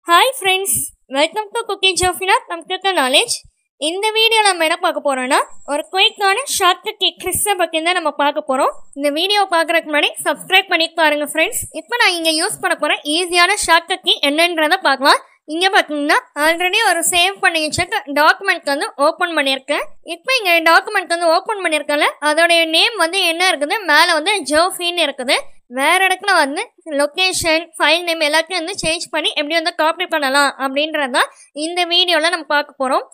Hi friends, welcome to Cooking Jofina Computer Knowledge. இந்த வீடியோல நம்ம என்ன பார்க்க போறோம்னா ஒரு குயிக்கான ஷார்ட்கட் கேக் ரெசிபி பத்தி தான் நம்ம பார்க்க போறோம். இந்த வீடியோ பார்க்கறதுக்கு முன்னாடி Subscribe பண்ணி பாருங்க फ्रेंड्स. இப்போ நான் இங்க யூஸ் பண்ண போற ஈஸியான ஷார்ட்கட் கீ என்னன்றதை பார்க்கலாம். இங்க பாத்தீங்கன்னா ஆல்ரெடி ஒரு சேவ் பண்ணி வச்ச டாக்குமெண்ட் வந்து ஓபன் பண்ணிருக்கேன். இப்போ இங்க டாக்குமெண்ட் வந்து ஓபன் பண்ணிருக்கல அதோட நேம் வந்து என்ன இருக்குது மேல வந்து ஜோஃபின் இருக்குது. வேற இடத்துல வந்து லொகேஷன் ஃபைல் நேம் எல்லாத்தையும் வந்து சேஞ்ச் பண்ணி எப்படி வந்து காப்பி பண்ணலாம் அப்படின்றதான் இந்த வீடியோல நம்ம பார்க்க போறோம்.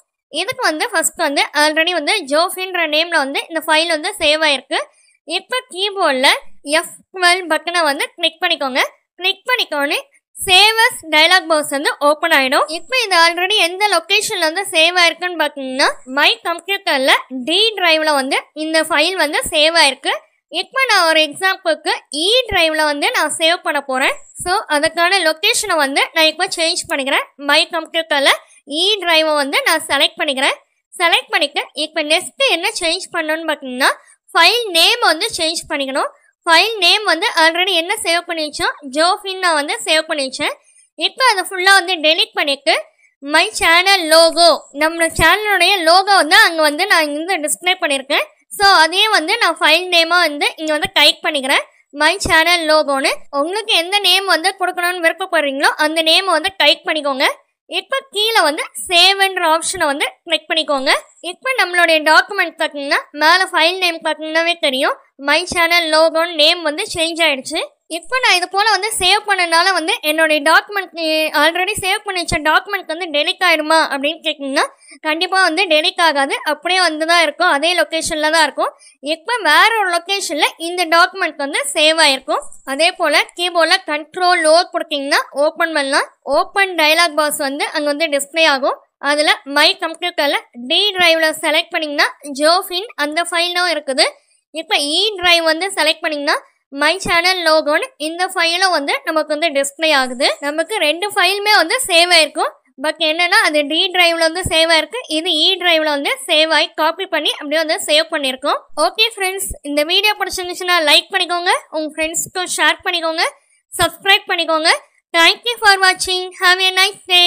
இதுக்கு வந்து ஃபர்ஸ்ட் வந்து ஆல்ரெடி வந்து ஜோஃபின்ற நேம்ல வந்து இந்த ஃபைல் வந்து சேவ் ஆயிருக்கு. இப்போ கீபோர்ட்ல F12 பட்டனை வந்து கிளிக் பண்ணிக்கோங்க. கிளிக் பண்ணிக்கோனே சேவ் அஸ் டயலாக் பாக்ஸ் வந்து ஓப்பன் ஆயிடும். இப்போ இது ஆல்ரெடி எந்த லொகேஷன்ல வந்து சேவ் ஆயிருக்குன்னு பாத்தீங்கன்னா மை கம்ப்யூட்டர்ல D டிரைவ்ல வந்து இந்த ஃபைல் வந்து சேவ் ஆயிருக்கு. இப்போ நான் ஒரு எக்ஸாம்பிளுக்கு E டிரைவ்ல வந்து நான் சேவ் பண்ண போறேன். ஸோ அதுக்கான லொகேஷனை வந்து நான் இப்போ சேஞ்ச் பண்ணிக்கிறேன். மை கம்ப்யூட்டர்ல E டிரைவை வந்து நான் செலக்ட் பண்ணிக்கிறேன். செலக்ட் பண்ணிக்க இப்போ நெக்ஸ்ட் என்ன சேஞ்ச் பண்ணணும்னு பார்த்தீங்கன்னா ஃபைல் நேம் வந்து சேஞ்ச் பண்ணிக்கணும். ஃபைல் நேம் வந்து ஆல்ரெடி என்ன சேவ் பண்ணி வச்சோம் ஜோஃபின் நான் வந்து சேவ் பண்ணி வச்சேன். இப்போ அதை ஃபுல்லாக வந்து டெலிட் பண்ணிட்டு மை சேனல் லோகோ நம்ம சேனலுடைய லோகோ வந்து அங்கே வந்து நான் இங்கே டிஸ்பிளே பண்ணியிருக்கேன். ஸோ அதே வந்து நான் ஃபைல் நேமாக வந்து இங்கே வந்து டைப் பண்ணிக்கிறேன். மை சேனல் லோகோன்னு உங்களுக்கு எந்த நேம் வந்து கொடுக்கணும்னு விருப்பப்படுறீங்களோ அந்த நேமை வந்து டைப் பண்ணிக்கோங்க. இப்போ கீழே வந்து சேவ்ன்ற ஆப்ஷனை வந்து கிளிக் பண்ணிக்கோங்க. இப்போ நம்மளுடைய டாக்குமெண்ட் பார்த்தீங்கன்னா மேலே ஃபைல் நேம் பார்த்தீங்கன்னாவே தெரியும் மை சேனல் லோகோன்னு நேம் வந்து சேஞ்ச் ஆயிடுச்சு. இப்போ நான் இது போல் வந்து சேவ் பண்ணனால வந்து என்னுடைய டாக்குமெண்ட் ஆல்ரெடி சேவ் பண்ணி வச்ச டாக்குமெண்ட் வந்து டெலிட் ஆகிடுமா அப்படின்னு கேட்டிங்கன்னா கண்டிப்பாக வந்து டெலிட் ஆகாது. அப்படியே வந்து தான் இருக்கும், அதே லொக்கேஷனில் தான் இருக்கும். இப்போ வேற ஒரு லொக்கேஷனில் இந்த டாக்குமெண்ட் வந்து சேவ் ஆகிருக்கும். அதே போல் கீபோர்டில் கண்ட்ரோல் ஓ கொடுத்தீங்கன்னா ஓப்பன் பண்ணலாம். ஓப்பன் டயலாக் பாக்ஸ் வந்து அங்கே வந்து டிஸ்பிளே ஆகும். அதில் மை கம்ப்யூட்டரில் D டிரைவில் செலக்ட் பண்ணிங்கன்னா ஜோஃபின் அந்த ஃபைலும் இருக்குது. இப்போ E டிரைவ் வந்து செலக்ட் பண்ணிங்கன்னா மை சேனல் லோகோன்னு இந்த ஃபைலும் வந்து நமக்கு வந்து டிஸ்பிளே ஆகுது. நமக்கு ரெண்டு ஃபைலுமே வந்து சேவ் ஆயிருக்கும். பட் என்னன்னா அது D டிரைவ்ல வந்து சேவ் ஆயிருக்கு, இது E டிரைவ்ல வந்து சேவ் ஆகி காப்பி பண்ணி அப்படியே வந்து சேவ் பண்ணியிருக்கோம். ஓகே ஃப்ரெண்ட்ஸ், இந்த வீடியோ பிடிச்சிருந்துச்சுன்னா லைக் பண்ணிக்கோங்க, உங்கள் ஃப்ரெண்ட்ஸ்க்கும் ஷேர் பண்ணிக்கோங்க, சப்ஸ்கிரைப் பண்ணிக்கோங்க. தேங்க்யூ ஃபார் வாட்சிங். Have a nice day.